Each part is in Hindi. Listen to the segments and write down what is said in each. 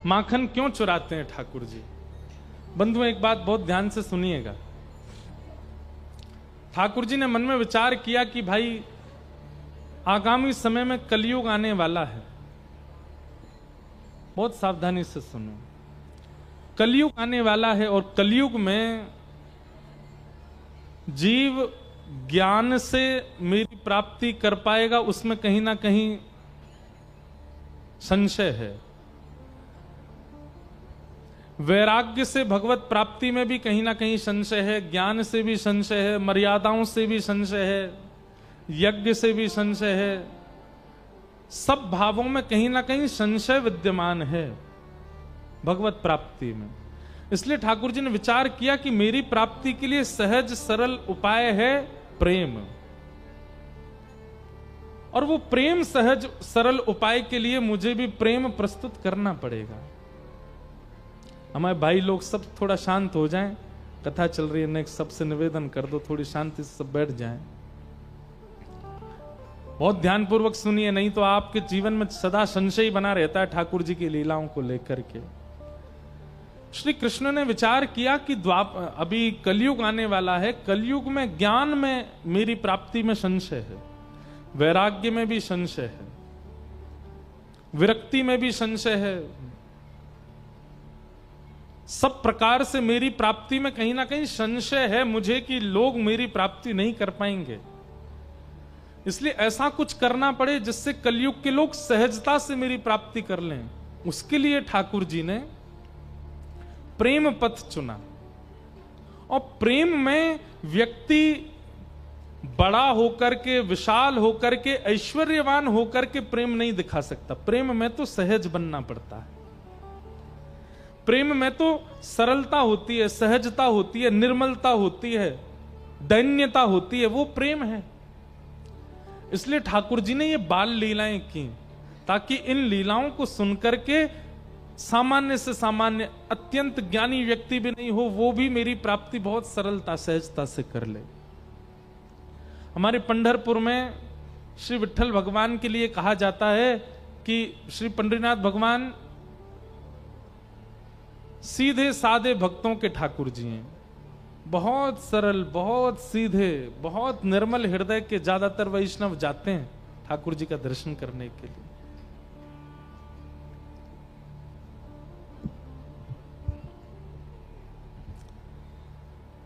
माखन क्यों चुराते हैं ठाकुर जी? बंधु एक बात बहुत ध्यान से सुनिएगा। ठाकुर जी ने मन में विचार किया कि भाई आगामी समय में कलयुग आने वाला है। बहुत सावधानी से सुनो, कलयुग आने वाला है और कलयुग में जीव ज्ञान से मेरी प्राप्ति कर पाएगा, उसमें कहीं ना कहीं संशय है। वैराग्य से भगवत प्राप्ति में भी कहीं ना कहीं संशय है, ज्ञान से भी संशय है, मर्यादाओं से भी संशय है, यज्ञ से भी संशय है। सब भावों में कहीं ना कहीं संशय विद्यमान है भगवत प्राप्ति में। इसलिए ठाकुर जी ने विचार किया कि मेरी प्राप्ति के लिए सहज सरल उपाय है प्रेम, और वो प्रेम सहज सरल उपाय के लिए मुझे भी प्रेम प्रस्तुत करना पड़ेगा। हमारे भाई लोग सब थोड़ा शांत हो जाएं, कथा चल रही है, नेक्स्ट सबसे निवेदन कर दो थोड़ी शांति से सब बैठ जाएं। बहुत ध्यानपूर्वक सुनिए, नहीं तो आपके जीवन में सदा संशय बना रहता है ठाकुर जी की लीलाओं को लेकर के। श्री कृष्ण ने विचार किया कि अभी कलयुग आने वाला है, कलयुग में ज्ञान में मेरी प्राप्ति में संशय है, वैराग्य में भी संशय है, विरक्ति में भी संशय है, सब प्रकार से मेरी प्राप्ति में कहीं ना कहीं संशय है मुझे कि लोग मेरी प्राप्ति नहीं कर पाएंगे। इसलिए ऐसा कुछ करना पड़े जिससे कलयुग के लोग सहजता से मेरी प्राप्ति कर लें। उसके लिए ठाकुर जी ने प्रेम पथ चुना। और प्रेम में व्यक्ति बड़ा होकर के, विशाल होकर के, ऐश्वर्यवान होकर के प्रेम नहीं दिखा सकता। प्रेम में तो सहज बनना पड़ता है, प्रेम में तो सरलता होती है, सहजता होती है, निर्मलता होती है, दैन्यता होती है, वो प्रेम है। इसलिए ठाकुर जी ने ये बाल लीलाएं की ताकि इन लीलाओं को सुनकर के सामान्य से सामान्य, अत्यंत ज्ञानी व्यक्ति भी नहीं हो, वो भी मेरी प्राप्ति बहुत सरलता सहजता से कर ले। हमारे पंढरपुर में श्री विट्ठल भगवान के लिए कहा जाता है कि श्री पंडरीनाथ भगवान सीधे साधे भक्तों के ठाकुर जी हैं। बहुत सरल, बहुत सीधे, बहुत निर्मल हृदय के ज्यादातर वैष्णव जाते हैं ठाकुर जी का दर्शन करने के लिए।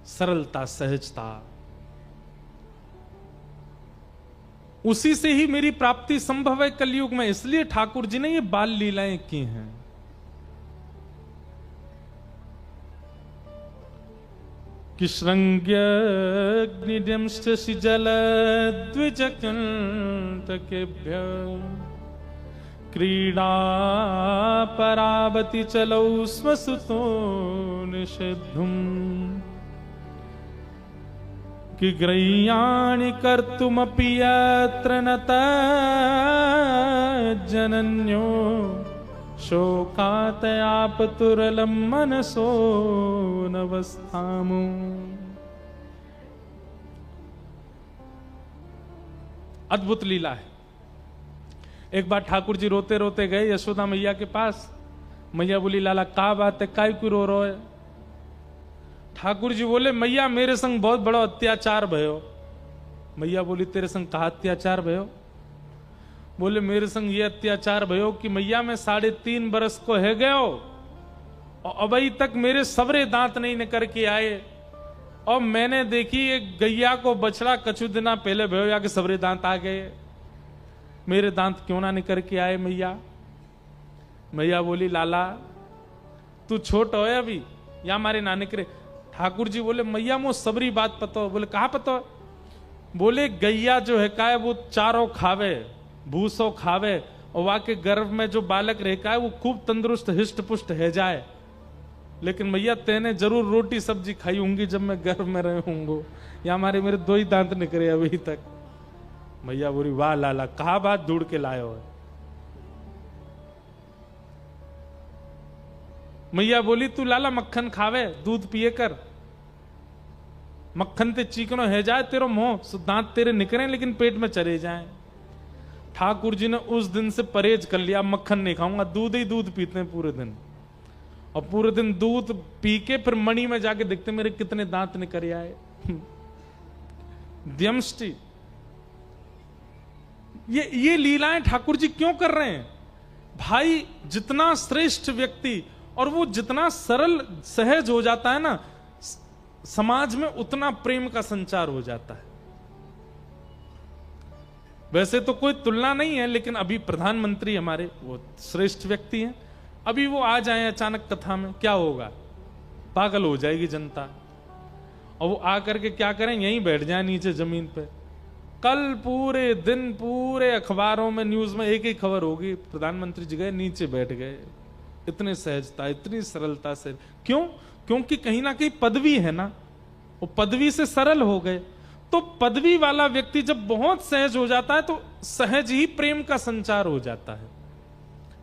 सरलता, सहजता, उसी से ही मेरी प्राप्ति संभव है कलयुग में। इसलिए ठाकुर जी ने ये बाल लीलाएं की हैं। कि श्रृंग्यग्निडंश्च जलद्विजकंटकेभ्य क्रीडा परावति चलौ स्वसुतो निषेद्धुम् कि ग्रह्याणि कर्तुमपि यत्र न तज्जनन्यो शोकातयापतुरलं मनसो नवस्थामु। अद्भुत लीला है। एक बार ठाकुर जी रोते रोते गए यशोदा मैया के पास। मैया बोली, लाला का बात है, काय क्यों रो रहे हो? ठाकुर जी बोले, मैया मेरे संग बहुत बड़ा अत्याचार भयो। मैया बोली, तेरे संग कहा अत्याचार भयो? बोले, मेरे संग ये अत्याचार भयो कि मैया मैं 3.5 बरस को है गयो और अभी तक मेरे सवरे दांत नहीं निकल के आए, और मैंने देखी एक गैया को बछड़ा कछु दिना पहले भयो या के सवरे दांत आ गए, मेरे दांत क्यों ना निकल के आए मैया? मैया बोली, लाला तू छोट हो अभी, या मारे ना निकले। ठाकुर जी बोले, मैया मो सबरी बात पता हो। बोले, कहा पता हो? बोले, गैया जो है का है वो चारों खावे, भूसो खावे, और वहां के गर्भ में जो बालक रहता है वो खूब तंदुरुस्त हिष्ट पुष्ट है जाए, लेकिन मैया तेने जरूर रोटी सब्जी खाई होंगी जब मैं गर्भ में रहे होंगे, या हमारे मेरे 2 ही दांत निकले अभी तक। मैया बोली, वाह लाला, कहा बात ढूंढ के लाए हो। मैया बोली, तू लाला मक्खन खावे, दूध पिए कर, मक्खन ते चीकनो है जाए तेरो मुंह, दांत तेरे निकले लेकिन पेट में चले जाए। ठाकुर जी ने उस दिन से परहेज कर लिया, मक्खन नहीं खाऊंगा, दूध ही दूध पीते हैं पूरे दिन। और पूरे दिन दूध पी के फिर मणि में जाके देखते मेरे कितने दांत निकल आए। द्यमष्टि। ये लीलाएं ठाकुर जी क्यों कर रहे हैं? भाई जितना श्रेष्ठ व्यक्ति और वो जितना सरल सहज हो जाता है ना, समाज में उतना प्रेम का संचार हो जाता है। वैसे तो कोई तुलना नहीं है, लेकिन अभी प्रधानमंत्री हमारे वो श्रेष्ठ व्यक्ति हैं। अभी वो आ जाए अचानक कथा में, क्या होगा? पागल हो जाएगी जनता। और वो आकर के क्या करें, यहीं बैठ जाए नीचे जमीन पे। कल पूरे दिन पूरे अखबारों में न्यूज में एक ही खबर होगी, प्रधानमंत्री जी गए नीचे बैठ गए। इतनी सहजता, इतनी सरलता से। क्यों? क्योंकि कहीं ना कहीं पदवी है ना, वो पदवी से सरल हो गए। तो पदवी वाला व्यक्ति जब बहुत सहज हो जाता है तो सहज ही प्रेम का संचार हो जाता है।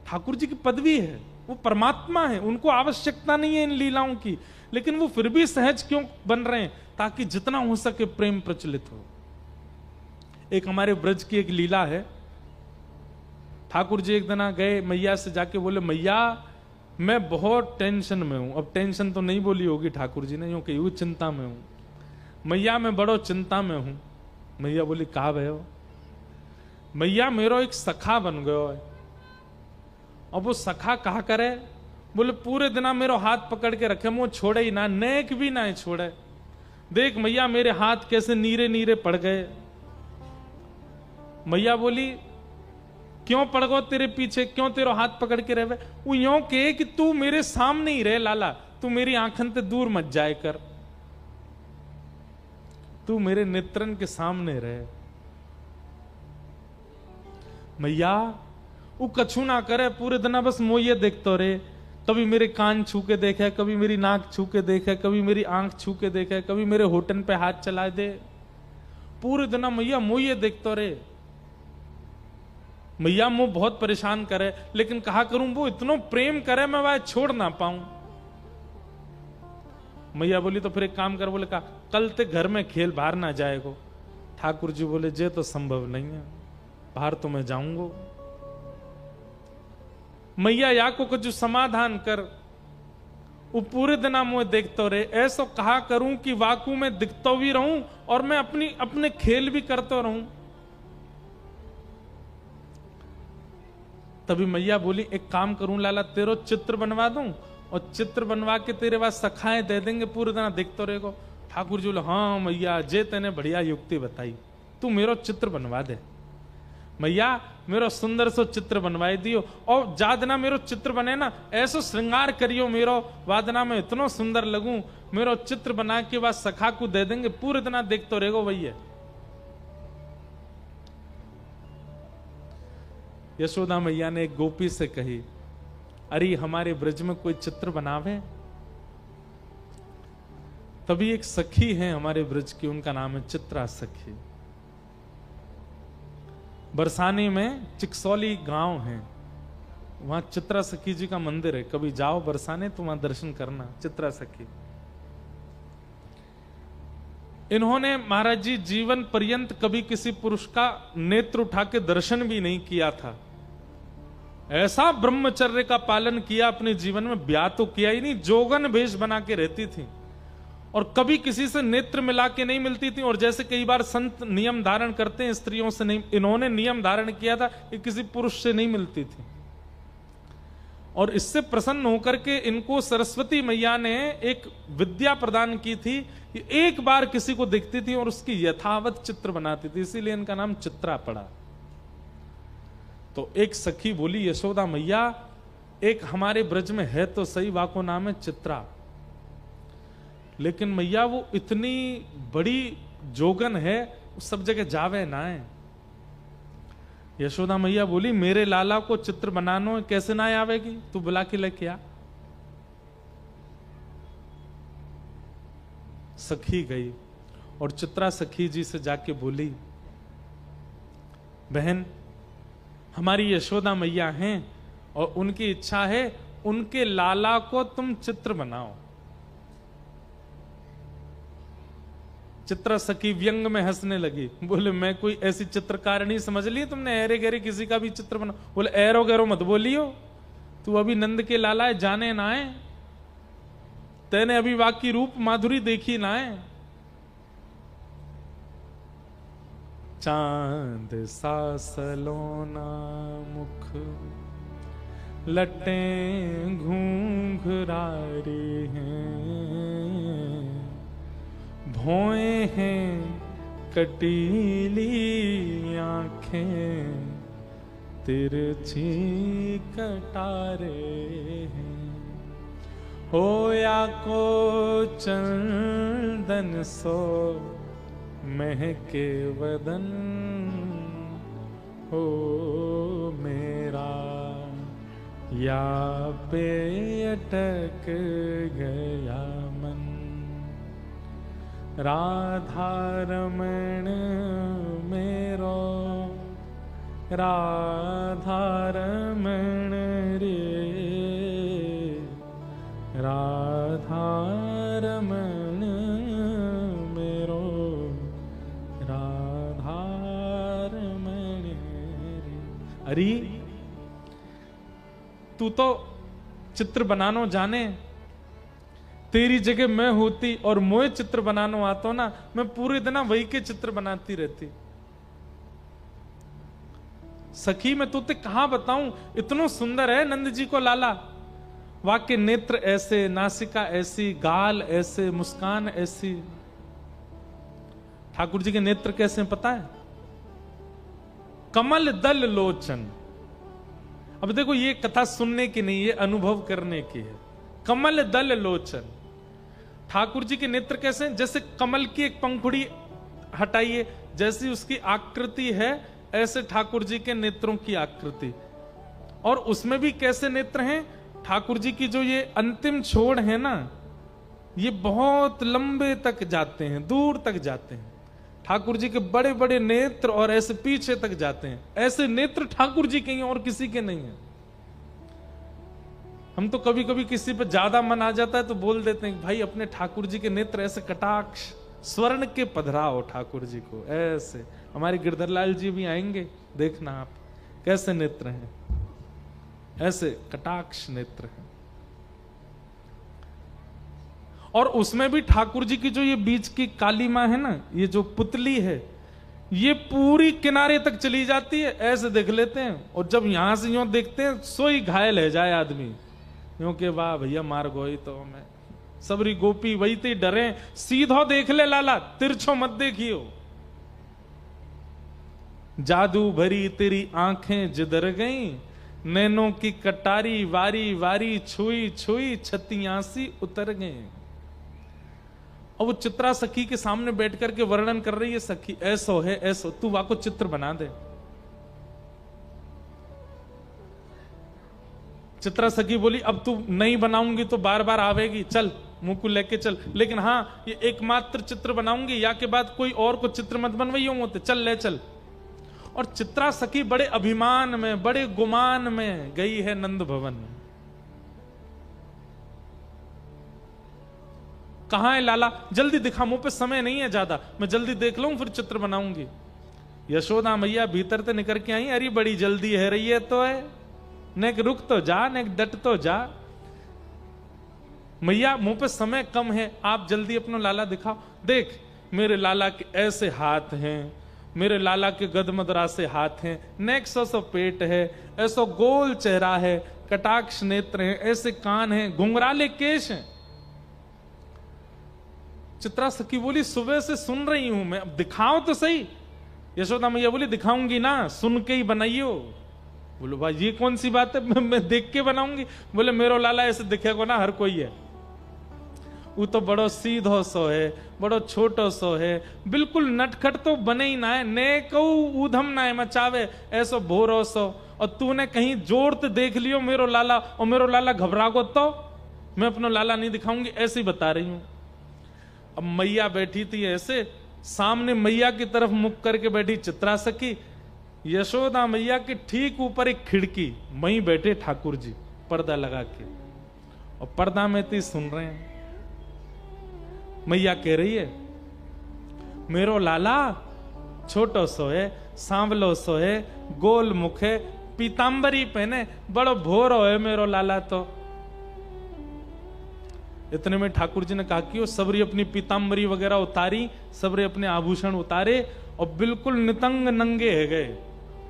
ठाकुर जी की पदवी है, वो परमात्मा है, उनको आवश्यकता नहीं है इन लीलाओं की, लेकिन वो फिर भी सहज क्यों बन रहे हैं? ताकि जितना हो सके प्रेम प्रचलित हो। एक हमारे ब्रज की एक लीला है। ठाकुर जी एक दिन गए मैया से जाके बोले, मैया मैं बहुत टेंशन में हूं। अब टेंशन तो नहीं बोली होगी ठाकुर जी ने, यूं कही चिंता में हूं। मैया मैं बड़ो चिंता में हूं। मैया बोली कहा भयो? मैया मेरो एक सखा बन गयो है। अब वो सखा कहा करे? बोले पूरे दिना मेरो हाथ पकड़ के रखे, मुझे छोड़े ही ना, नेक भी ना छोड़े। देख मैया मेरे हाथ कैसे नीरे नीरे पड़ गए। मैया बोली क्यों पड़ गो तेरे पीछे, क्यों तेरा हाथ पकड़ के रहे? वो यूं कहे कि तू मेरे सामने ही रहे लाला, तू मेरी आंखन से दूर मत जाए कर, तू मेरे नेत्रन के सामने रहे। मैया वो कछु ना करे, पूरे दिन बस मोये देखते रहे। कभी मेरे कान छू के देखे, कभी मेरी नाक छू के देखे, कभी मेरी आंख छू के देखे, कभी मेरे होठन पे हाथ चला दे। पूरे दिन मैया मोये देखते रहे। मैया मुझे बहुत परेशान करे, लेकिन कहा करूं वो इतना प्रेम करे मैं वह छोड़ ना पाऊं। मैया बोली तो फिर एक काम कर। बोले कहा कल ते घर में खेल, बाहर ना जाएगो। ठाकुर जी बोले जे तो संभव नहीं है, बाहर तो मैं जाऊंगा। मैया या को कुछ समाधान कर। वो पूरे दिन मुझे देखते रहे। ऐसा कहा करूं कि वाकू में दिखता भी रहूं और मैं अपने खेल भी करता रहूं। तभी मैया बोली एक काम करूं लाला, तेरो चित्र बनवा दूं और चित्र बनवा के तेरे पास सखाएं दे देंगे, पूरे दिन देखते रहेगो। ठाकुर जी बोले हाँ मैया जे तेने बढ़िया युक्ति बताई, तू मेरो चित्र बनवा दे। मैया मेरो सुंदर सो चित्र बनवाई दियो, और जादना मेरो चित्र बने ना ऐसो श्रृंगार करियो मेरो, वादना में इतना सुंदर लगूं, मेरो चित्र बना के बाद सखा को दे देंगे, पूरे दिन देखते रहेगो भैया। यशोदा मैया ने एक गोपी से कही, अरे हमारे ब्रज में कोई चित्र बनावे। तभी एक सखी है हमारे ब्रज की, उनका नाम है चित्रा सखी। बरसाने में चिकसौली गांव है, वहां चित्रा सखी जी का मंदिर है। कभी जाओ बरसाने तो वहां दर्शन करना, चित्रा सखी। इन्होंने महाराज जी जीवन पर्यंत कभी किसी पुरुष का नेत्र उठा के दर्शन भी नहीं किया था। ऐसा ब्रह्मचर्य का पालन किया अपने जीवन में, ब्याह तो किया ही नहीं, जोगन भेष बना के रहती थी और कभी किसी से नेत्र मिला के नहीं मिलती थी। और जैसे कई बार संत नियम धारण करते हैं स्त्रियों से, नहीं, इन्होंने नियम धारण किया था कि किसी पुरुष से नहीं मिलती थी। और इससे प्रसन्न होकर के इनको सरस्वती मैया ने एक विद्या प्रदान की थी कि एक बार किसी को दिखती थी और उसकी यथावत चित्र बनाती थी, इसीलिए इनका नाम चित्रा पड़ा। तो एक सखी बोली यशोदा मैया एक हमारे ब्रज में है तो सही, वाको नाम है चित्रा, लेकिन मैया वो इतनी बड़ी जोगन है, सब जगह जावे ना है। यशोदा मैया बोली मेरे लाला को चित्र बनानो कैसे ना आवेगी, तू बुला के लेके आ। सखी गई और चित्रा सखी जी से जाके बोली, बहन हमारी यशोदा मैया हैं और उनकी इच्छा है उनके लाला को तुम चित्र बनाओ। चित्रा सखी व्यंग में हंसने लगी, बोले मैं कोई ऐसी चित्रकारिणी समझ ली तुमने, ऐरे गहरे किसी का भी चित्र बना। बोले ऐरो गैरो मत बोलियो, तू अभी नंद के लाला है, जाने ना है, तेने अभी बाकी रूप माधुरी देखी ना है। चांद सा सलोना मुख, लटें घूंघरारी हैं, भौएं हैं कटीली आंखें, तिरछी कटारे हैं। होया को चंदन सो महके वदन, हो मेरा या पे अटक गया मन। राधा रमण मेरो, राधा रमण रे, राधा रमण मेरो, राधा रमण रे। अरे तू तो चित्र बनानो जाने, तेरी जगह मैं होती और मोए चित्र बनानो आता ना, मैं पूरे दिन वही के चित्र बनाती रहती। सखी मैं तुझे कहां बताऊं, इतना सुंदर है नंद जी को लाला। वाक्य नेत्र ऐसे, नासिका ऐसी, गाल ऐसे, मुस्कान ऐसी। ठाकुर जी के नेत्र कैसे हैं पता है? कमल दल लोचन। अब देखो ये कथा सुनने की नहीं, ये अनुभव करने की है। कमल दल लोचन, ठाकुर जी के नेत्र कैसे हैं? जैसे कमल की एक पंखुड़ी हटाइए, जैसी उसकी आकृति है ऐसे ठाकुर जी के नेत्रों की आकृति। और उसमें भी कैसे नेत्र हैं? ठाकुर जी की जो ये अंतिम छोड़ है ना, ये बहुत लंबे तक जाते हैं, दूर तक जाते हैं। ठाकुर जी के बड़े बड़े नेत्र और ऐसे पीछे तक जाते हैं। ऐसे नेत्र ठाकुर जी के हैं और किसी के नहीं है। हम तो कभी कभी किसी पे ज्यादा मन आ जाता है तो बोल देते हैं भाई अपने ठाकुर जी के नेत्र ऐसे कटाक्ष स्वर्ण के पधराओ ठाकुर जी को ऐसे। हमारे गिरधरलाल जी भी आएंगे, देखना आप कैसे नेत्र हैं, ऐसे कटाक्ष नेत्र हैं। और उसमें भी ठाकुर जी की जो ये बीच की काली मां है ना, ये जो पुतली है, ये पूरी किनारे तक चली जाती है, ऐसे देख लेते हैं। और जब यहां से यूं देखते हैं सो ही घायल है जाए आदमी, क्योंकि वाह भैया मार गोई तो मैं सबरी गोपी वही ते डरे। सीधो देख ले लाला, तिरछो मत देखियो। जादू भरी तेरी आंखें जिधर गई, नैनों की कटारी वारी वारी छुई छुई छतियासी उतर गए। और वो चित्रा सखी के सामने बैठ करके वर्णन कर रही है, सखी ऐसो है ऐसो, तू वाको चित्र बना दे। चित्रा सखी बोली अब तू नहीं बनाऊंगी तो बार बार आवेगी, चल मुंह को लेके चल। लेकिन हाँ ये एकमात्र चित्र बनाऊंगी, या के बाद कोई और को चित्र मत बनवाइयो होते, चल ले चल। और चित्रा सखी बड़े अभिमान में, बड़े गुमान में गई है नंद भवन। कहां है लाला? जल्दी दिखा, मुंह पे समय नहीं है ज्यादा, मैं जल्दी देख लूं फिर चित्र बनाऊंगी। यशोदा मैया भीतर से निकल के आई, अरे बड़ी जल्दी है रही है तो है, नेक रुक तो जा, नेक डट तो जा। मैया मुंह पे समय कम है, आप जल्दी अपना लाला दिखाओ। देख मेरे लाला के ऐसे हाथ हैं, मेरे लाला के गदमदरा से हाथ हैं, नेक सो पेट है, ऐसो गोल चेहरा है, कटाक्ष नेत्र हैं, ऐसे कान हैं, घुंघराले केश हैं। चित्रा सखी बोली सुबह से सुन रही हूं मैं, अब दिखाओ तो सही। यशोदा मैया बोली दिखाऊंगी ना, सुन के ही बनाइयो। बोलो भाई ये कौन सी बात है, मैं देख के बनाऊंगी। बोले मेरो लाला ऐसे दिखेगा ना हर कोई है, वो तो बड़ो सीधो सो है, बड़ो छोटो सो है, बिल्कुल नटखट तो बने ही ना है, ने कहू ऊधम ना है मचावे, ऐसो भोरो सो। और तूने कहीं जोर ते देख लियो मेरो लाला, और मेरो लाला घबरागो तो मैं अपना लाला नहीं दिखाऊंगी, ऐसे ही बता रही हूं। अब मैया बैठी थी ऐसे, सामने मैया की तरफ मुख करके बैठी चित्रा सखी, यशोदा मैया के ठीक ऊपर एक खिड़की, वहीं बैठे ठाकुर जी पर्दा लगा के, और पर्दा में ती सुन रहे हैं। मैया कह रही है मेरो लाला छोटो सो है, सांवलो सो है, गोल मुख है, पीतांबरी पहने, बड़ो भोरो है मेरो लाला तो। इतने में ठाकुर जी ने कहा कि वो सबरी अपनी पीताम्बरी वगैरह उतारी, सबरे अपने आभूषण उतारे और बिल्कुल नितंग नंगे है गए,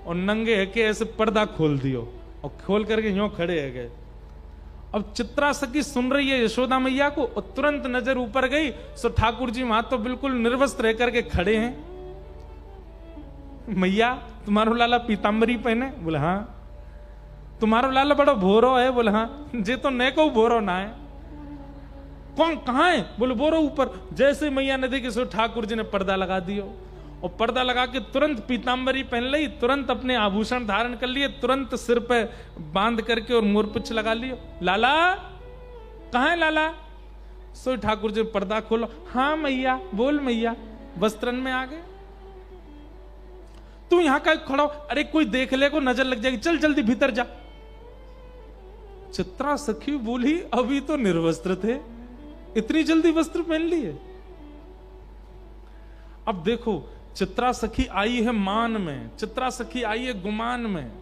और नंगे है के ऐसे पर्दा खोल दियो और खोल करके यूं खड़े है गए। अब चित्रा सखी सुन रही है यशोदा मैया को, और तुरंत नजर ऊपर गई, सो ठाकुर जी वहां तो बिल्कुल निर्वस्त्र रह करके खड़े हैं। मैया तुम्हारो लाला पीताम्बरी पहने? बोले हाँ। तुम्हारो लाला बड़ा भोरो है? बोले हाँ। जे तो ने को भोरो ना है। कौन कहाँ है? बोले बोरो ऊपर। जैसे मैया ने देखी सो ठाकुर जी ने पर्दा लगा दियो, और पर्दा लगा के तुरंत पीताम्बरी पहन ली, तुरंत अपने आभूषण धारण कर लिए, तुरंत सिर पे बांध करके और मोरपुछ लगा लियो। लाला कहाँ है लाला? सो ठाकुर जी पर्दा खोलो। हाँ मैया। बोल मैया। वस्त्रन में आ गए। तू यहां का खड़ा हो? अरे कोई देख ले को नजर लग जाएगी, चल जल्दी भीतर जा। चित्रा सखी बोली अभी तो निर्वस्त्र थे, इतनी जल्दी वस्त्र पहन लिए? अब देखो, चित्रा सखी आई है मान में, चित्रा सखी आई है गुमान में,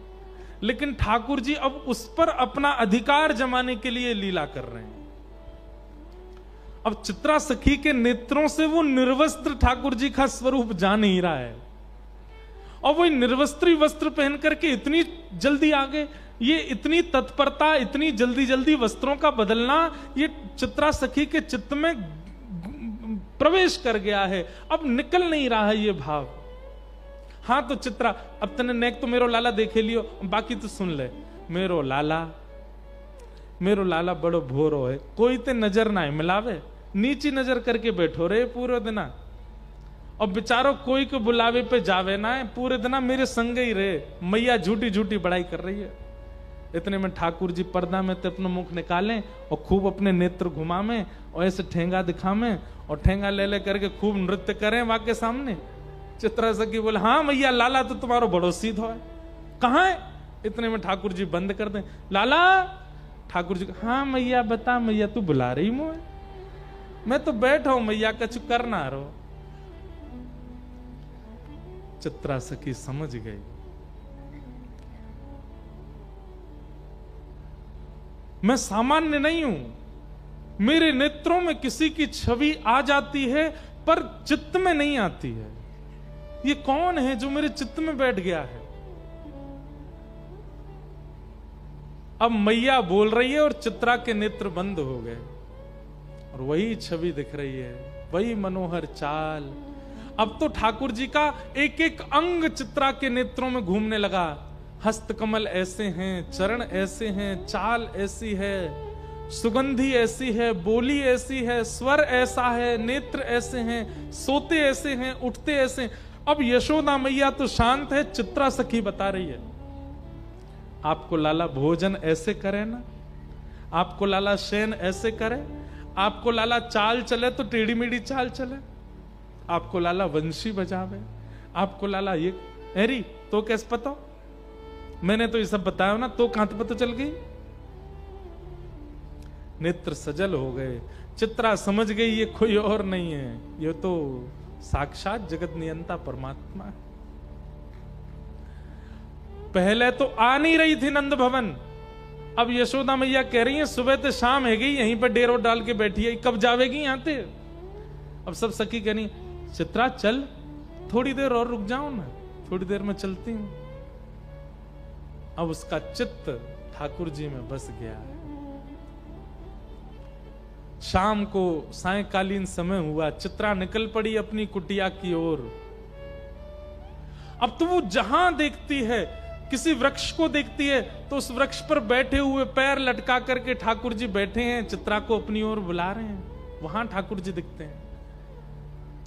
लेकिन ठाकुर जी अब उस पर अपना अधिकार जमाने के लिए लीला कर रहे हैं। अब चित्रा सखी के नेत्रों से वो निर्वस्त्र ठाकुर जी का स्वरूप जा नहीं रहा है, और वो निर्वस्त्री वस्त्र पहन करके इतनी जल्दी आ गए। ये इतनी तत्परता, इतनी जल्दी जल्दी वस्त्रों का बदलना, ये चित्रा सखी के चित्त में प्रवेश कर गया है, अब निकल नहीं रहा है ये भाव। हाँ तो चित्रा, अब तने नेक तो मेरो लाला देखे लियो, बाकी तो सुन ले। मेरो लाला बड़ो भोरो है, कोई ते नजर ना है मिलावे, नीची नजर करके बैठो रे पूरे दिना, और बेचारो कोई के बुलावे पे जावे ना है, पूरे दिना मेरे संग ही रे। मैया झूठी झूठी बड़ाई कर रही है। इतने में ठाकुर जी पर्दा में ते अपना मुख निकालें और खूब अपने नेत्र घुमावें और ऐसे ठेंगा दिखावें और ठेंगा ले ले करके खूब नृत्य करें वहां के सामने। चित्रा सखी बोले हाँ मैया, लाला तो तुम्हारो बड़ो सीधो है, कहाँ है? इतने में ठाकुर जी बंद कर दें। लाला। ठाकुर जी हाँ मैया बता मैया, तू बुला रही मुझे? मैं तो बैठा हूं मैया, कछु करना रहो। चित्रा सखी समझ गई, मैं सामान्य नहीं हूं, मेरे नेत्रों में किसी की छवि आ जाती है पर चित्त में नहीं आती है। ये कौन है जो मेरे चित्त में बैठ गया है? अब मैया बोल रही है और चित्रा के नेत्र बंद हो गए, और वही छवि दिख रही है, वही मनोहर चाल। अब तो ठाकुर जी का एक एक अंग चित्रा के नेत्रों में घूमने लगा। हस्त कमल ऐसे हैं, चरण ऐसे हैं, चाल ऐसी है, सुगंधी ऐसी है, बोली ऐसी है, स्वर ऐसा है, नेत्र ऐसे हैं, सोते ऐसे हैं, उठते ऐसे हैं। अब यशोदा मैया तो शांत है, चित्रा सखी बता रही है, आपको लाला भोजन ऐसे करे ना, आपको लाला शयन ऐसे करे, आपको लाला चाल चले तो टेढ़ी मेढ़ी चाल चले, आपको लाला वंशी बजावे, आपको लाला ये एरी तो कैसे पता? मैंने तो ये सब बताया ना, तो कहां पता चल गई? नेत्र सजल हो गए। चित्रा समझ गई ये कोई और नहीं है, ये तो साक्षात जगत नियंता परमात्मा है। पहले तो आ नहीं रही थी नंद भवन, अब यशोदा मैया कह रही है सुबह से शाम है गई, यहीं पर डेरो डाल के बैठी है, कब जावेगी यहां से? अब सब सखी कह रही चित्रा चल, थोड़ी देर और रुक जाओ ना, थोड़ी देर में चलती हूं। अब उसका चित्त ठाकुर जी में बस गया है। शाम को सायंकालीन समय हुआ, चित्रा निकल पड़ी अपनी कुटिया की ओर। अब तो वो जहां देखती है, किसी वृक्ष को देखती है तो उस वृक्ष पर बैठे हुए पैर लटका करके ठाकुर जी बैठे हैं, चित्रा को अपनी ओर बुला रहे हैं, वहां ठाकुर जी दिखते हैं।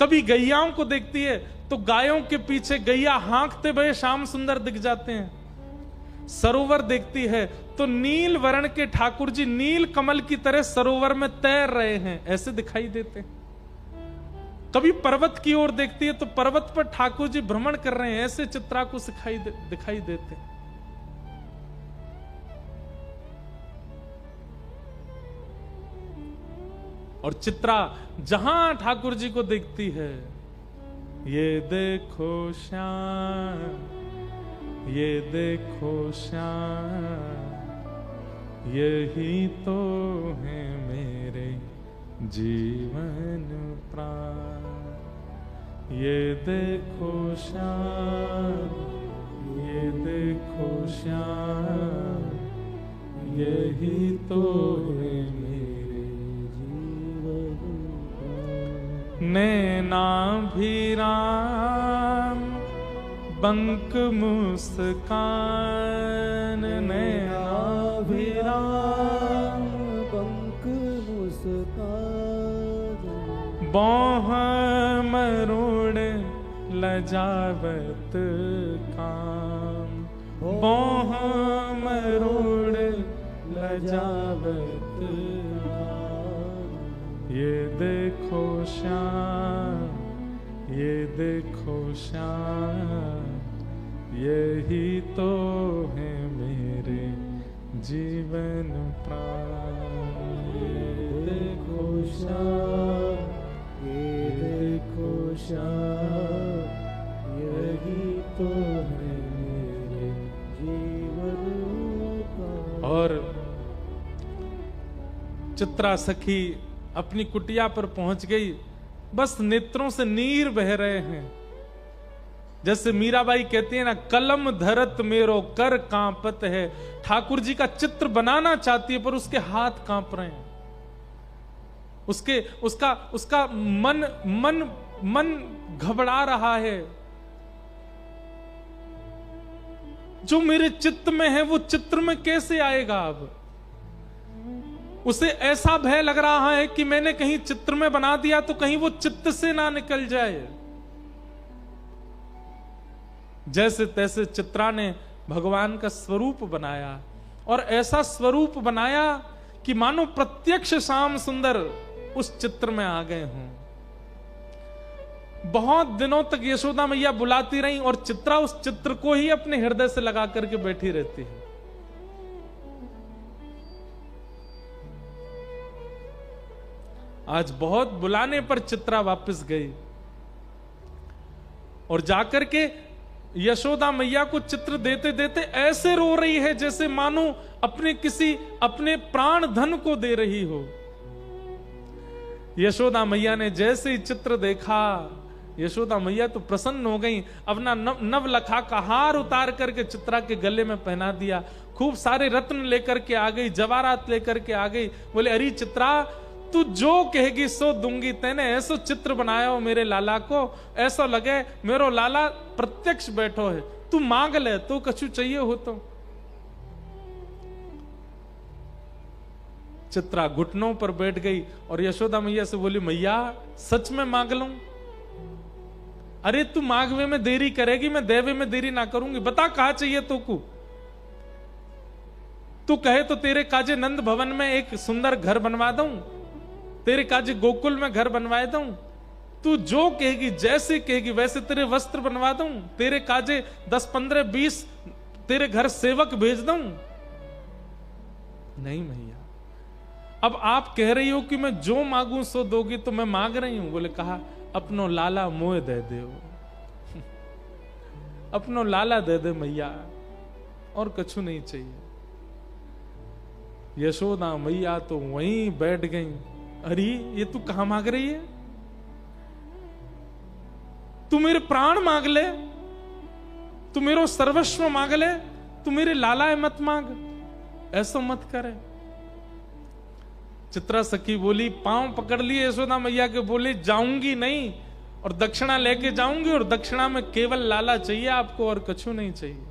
कभी गैयाओं को देखती है तो गायों के पीछे गैया हाँकते हुए श्याम सुंदर दिख जाते हैं। सरोवर देखती है तो नील वर्ण के ठाकुर जी नील कमल की तरह सरोवर में तैर रहे हैं, ऐसे दिखाई देते हैं। कभी पर्वत की ओर देखती है तो पर्वत पर ठाकुर जी भ्रमण कर रहे हैं, ऐसे चित्रा को दिखाई देते हैं। और चित्रा जहां ठाकुर जी को देखती है, ये देखो श्याम, ये देखो श्याम, यही तो है मेरे जीवन प्राण। ये देखो श्याम, ये देखो श्याम, यही तो है मेरे जीवन प्राण। नैनाभिराम बंक मुस्कान, नैनाभिराम बंक मुस्कान। बाह मरुण लजावत काम, बाह मरुण लजावत काम। ये देखो श्याम, ये देखो श्याम, यही तो है मेरे जीवन प्राण। ये देखो श्याम, ये देखो श्याम, यही तो है मेरे जीवन प्राण। और चित्रा सखी अपनी कुटिया पर पहुंच गई। बस नेत्रों से नीर बह रहे हैं। जैसे मीराबाई कहती है ना, कलम धरत मेरो कर कांपत है। ठाकुर जी का चित्र बनाना चाहती है पर उसके हाथ कांप रहे हैं। उसका मन घबरा रहा है। जो मेरे चित्त में है वो चित्र में कैसे आएगा? अब उसे ऐसा भय लग रहा है कि मैंने कहीं चित्र में बना दिया तो कहीं वो चित्त से ना निकल जाए। जैसे तैसे चित्रा ने भगवान का स्वरूप बनाया और ऐसा स्वरूप बनाया कि मानो प्रत्यक्ष श्याम सुंदर उस चित्र में आ गए हों। बहुत दिनों तक यशोदा मैया बुलाती रही और चित्रा उस चित्र को ही अपने हृदय से लगा करके बैठी रहती है। आज बहुत बुलाने पर चित्रा वापस गई और जाकर के यशोदा मैया को चित्र देते देते ऐसे रो रही है जैसे मानो अपने प्राण धन को दे रही हो। यशोदा मैया ने जैसे ही चित्र देखा, यशोदा मैया तो प्रसन्न हो गई। अपना नवलखा का हार उतार करके चित्रा के गले में पहना दिया। खूब सारे रत्न लेकर के आ गई, जवाहरात लेकर के आ गई। बोले, अरे चित्रा, तू जो कहेगी सो दूंगी। तेने ऐसो चित्र बनाया हो मेरे लाला को, ऐसा लगे मेरो लाला प्रत्यक्ष बैठो है। तू मांग ले, तो कछु चाहिए हो तो। चित्रा घुटनों पर बैठ गई और यशोदा मैया से बोली, मैया सच में मांग लूं? अरे तू मांगवे में देरी करेगी, मैं देवे में देरी ना करूंगी। बता कहा चाहिए तो को। तू कहे तो तेरे काजे नंद भवन में एक सुंदर घर बनवा दूं, तेरे काजे गोकुल में घर बनवाए दूं। तू जो कहेगी, जैसे कहेगी वैसे तेरे वस्त्र बनवा दूं, तेरे काजे 10, 15, 20 तेरे घर सेवक भेज दूं। नहीं मैया, अब आप कह रही हो कि मैं जो मांगू सो दोगी, तो मैं मांग रही हूं। बोले, कहा अपनो लाला मोह दे दे, अपनो लाला दे दे मैया, और कछु नहीं चाहिए। यशोदा मैया तो वहीं बैठ गई। अरे ये तू कहां मांग रही है? तू मेरे प्राण मांग ले, तू मेरो सर्वस्व मांग ले, तू मेरे लाला है मत मांग, ऐसा मत करे। चित्रा सखी बोली, पांव पकड़ लिए यशोदा मैया के, बोले जाऊंगी नहीं और दक्षिणा लेके जाऊंगी, और दक्षिणा में केवल लाला चाहिए आपको और कछु नहीं चाहिए।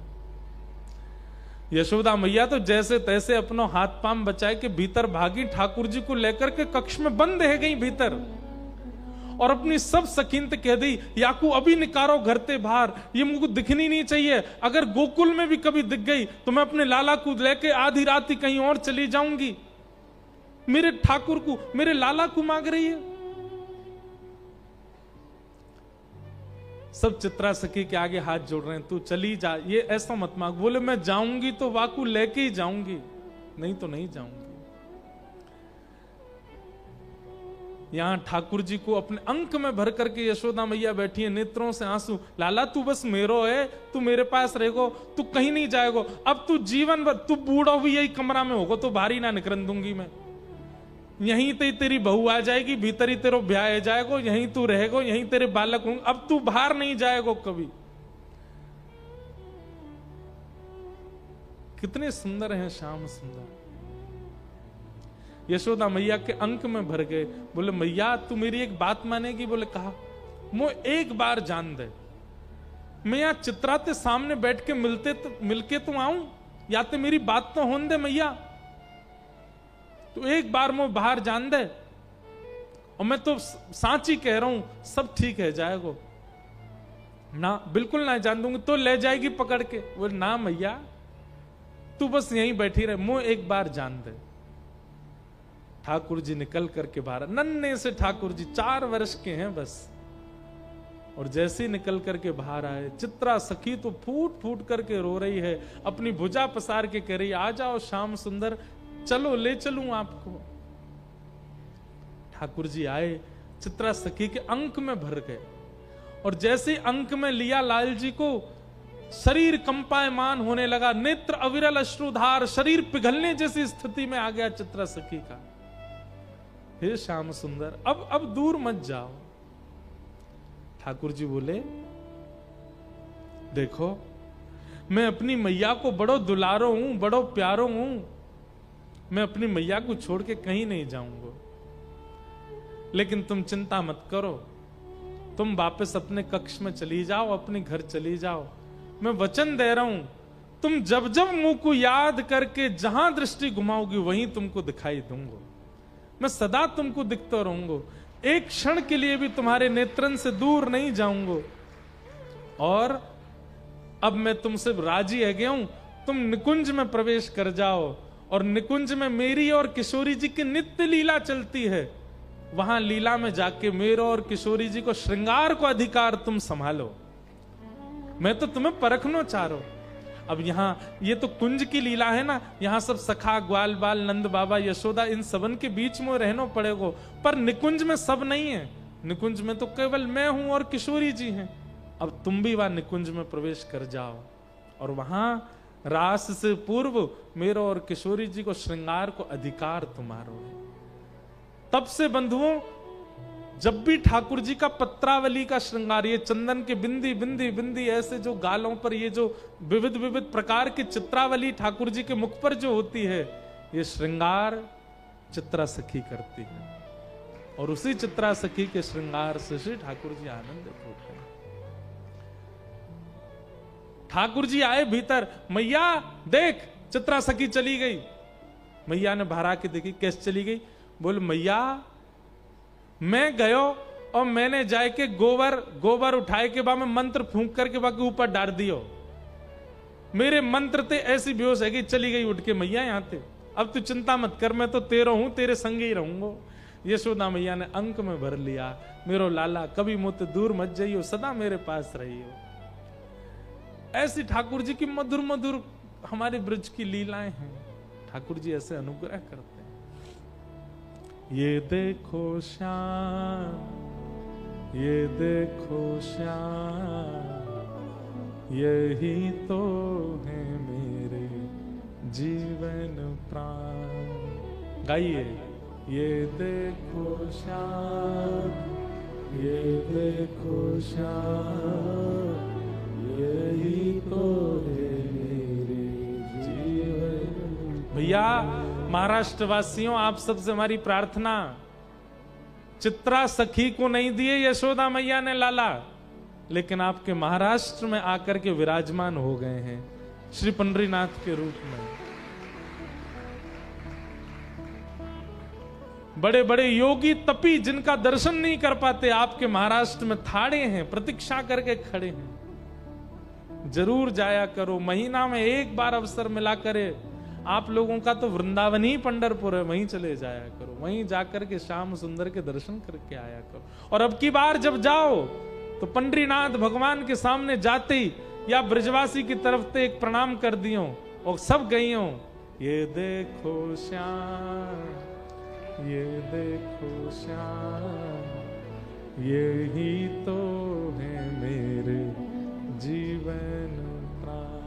यशोदा मैया तो जैसे तैसे अपनो हाथ पांव बचाए के भीतर भागी, ठाकुर जी को लेकर के कक्ष में बंद है गई भीतर, और अपनी सब सकीनत कह दी, याकू अभी निकारो घर ते बाहर, ये मुझको दिखनी नहीं चाहिए। अगर गोकुल में भी कभी दिख गई तो मैं अपने लाला को लेके आधी रात ही कहीं और चली जाऊंगी। मेरे ठाकुर को, मेरे लाला को मांग रही है। सब चित्रा सखी के आगे हाथ जोड़ रहे हैं, तू चली जा, ये ऐसा मत मांग। बोले, मैं जाऊंगी तो वाकू लेके ही जाऊंगी, नहीं तो नहीं जाऊंगी। यहां ठाकुर जी को अपने अंक में भर करके यशोदा मैया बैठी है, नेत्रों से आंसू। लाला तू बस मेरो है, तू मेरे पास रहेगो, तू कहीं नहीं जाएगो। अब तू जीवन भर, तू बूढ़ा भी यही कमरा में होगो तो भारी ना निकरन दूंगी मैं। यहीं ते तेरी बहू आ जाएगी, भीतर ही तेरो ब्याह जाएगो, यहीं तू रहेगो, यहीं तेरे बालक होंगे, अब तू बाहर नहीं जाएगो कभी। कितने सुंदर हैं श्याम सुंदर। यशोदा मैया के अंक में भर गए। बोले मैया तू मेरी एक बात मानेगी? बोले कहा, मो एक बार जान दे, मैं यहां चित्रा ते सामने बैठ के मिलके तो आऊं, या तो मेरी बात तो होने दे मैया, तो एक बार मो बाहर जान दे, और मैं तो सांची कह रहा हूं सब ठीक है जाएगो ना, बिल्कुल ना जान दूंगी, तो ले जाएगी पकड़ के। बोले ना मैया तू बस यहीं बैठी रहे, मो एक बार जान दे। ठाकुर जी निकल करके बाहर, नन्हे से ठाकुर जी 4 वर्ष के हैं बस, और जैसे ही निकल करके बाहर आए, चित्रा सखी तो फूट फूट करके रो रही है, अपनी भुजा पसार के कह रही आ जाओ श्याम सुंदर, चलो ले चलूं आपको। ठाकुर जी आए, चित्रा सखी के अंक में भर गए, और जैसे अंक में लिया लाल जी को, शरीर कंपायमान होने लगा, नेत्र अविरल अश्रुधार, शरीर पिघलने जैसी स्थिति में आ गया चित्रा सखी का। हे श्याम सुंदर अब दूर मत जाओ। ठाकुर जी बोले देखो मैं अपनी मैया को बड़ो दुलारो हूं, बड़ो प्यारो हूं, मैं अपनी मैया को छोड़ के कहीं नहीं जाऊंगा, लेकिन तुम चिंता मत करो, तुम वापस अपने कक्ष में चली जाओ, अपने घर चली जाओ। मैं वचन दे रहा हूं, तुम जब जब मुंह को याद करके जहां दृष्टि घुमाओगी वहीं तुमको दिखाई दूंगा, मैं सदा तुमको दिखता रहूंगा, एक क्षण के लिए भी तुम्हारे नेत्रन से दूर नहीं जाऊंगा। और अब मैं तुमसे राजी है गया हूं, तुम निकुंज में प्रवेश कर जाओ, और निकुंज में मेरी और किशोरी जी की नित्य लीला चलती है, वहां लीला में जाके मेरे और किशोरी जी को श्रृंगार को अधिकार तुम संभालो, मैं तो तुम्हें परखना चाह रहा हूं। अब यहां ये तो कुंज की लीला है ना, यहां सब सखा ग्वाल बाल नंद बाबा यशोदा इन सबन के बीच में रहना पड़ेगा, पर निकुंज में सब नहीं है, निकुंज में तो केवल मैं हूं और किशोरी जी हैं। अब तुम भी वहां निकुंज में प्रवेश कर जाओ, और वहां रास से पूर्व मेरे और किशोरी जी को श्रृंगार को अधिकार तुम्हारो है। तब से बंधुओं जब भी ठाकुर जी का पत्रावली का श्रृंगार, ये चंदन के बिंदी बिंदी बिंदी ऐसे जो गालों पर ये जो विविध विविध प्रकार की चित्रावली ठाकुर जी के मुख पर जो होती है, ये श्रृंगार चित्रा सखी करती है, और उसी चित्रा सखी के श्रृंगार से श्री ठाकुर जी आनंदित होते हैं। ठाकुर जी आए भीतर, मैया देख चित्रा सखी चली गई। मैया ने बाहर आके देखी, कैसे चली गई? बोल मैया मैं गयो और मैंने जाके गोबर उठाए के बाद में मंत्र फूंक करके बाकी ऊपर डाल दियो, मेरे मंत्र ते ऐसी बेहोश है कि चली गई उठ के मैया यहां थे। अब तू चिंता मत कर, मैं तो तेरा हूं, तेरे संग ही रहूंगा। यशोदा मैया ने अंक में भर लिया, मेरो लाला कभी मुझसे दूर मत जाइयो, सदा मेरे पास रहियो। ऐसी ठाकुर जी की मधुर मधुर हमारे ब्रज की लीलाएं हैं, ठाकुर जी ऐसे अनुग्रह करते हैं। ये देखो श्याम, ये देखो श्याम, यही तो है मेरे जीवन प्राण। गाइए, ये देखो श्याम, ये देखो श्याम, यही तो है मेरे जीवन। भैया महाराष्ट्र वासियों, आप सबसे हमारी प्रार्थना, चित्रा सखी को नहीं दिए यशोदा मैया ने लाला, लेकिन आपके महाराष्ट्र में आकर के विराजमान हो गए हैं श्री पंडरीनाथ के रूप में। बड़े बड़े योगी तपी जिनका दर्शन नहीं कर पाते, आपके महाराष्ट्र में थाड़े हैं, प्रतीक्षा करके खड़े हैं। जरूर जाया करो, महीना में एक बार अवसर मिला करे। आप लोगों का तो वृंदावन ही पंढरपुर है, वहीं चले जाया करो, वहीं जाकर के श्याम सुंदर के दर्शन करके आया करो। और अब की बार जब जाओ तो पंडरीनाथ भगवान के सामने जाते ही या ब्रजवासी की तरफ से एक प्रणाम कर दियो और सब गई हो, ये देखो श्याम, ये देखो श्याम, यही तो है मेरे जीवन प्राण।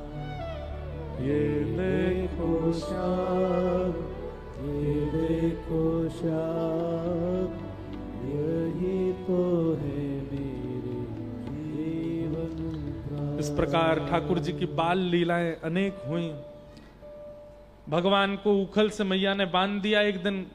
ये देखो श्याम, ये देखो श्याम, यही तो है मेरे जीवन का। इस प्रकार ठाकुर जी की बाल लीलाएं अनेक हुई। भगवान को उखल से मैया ने बांध दिया एक दिन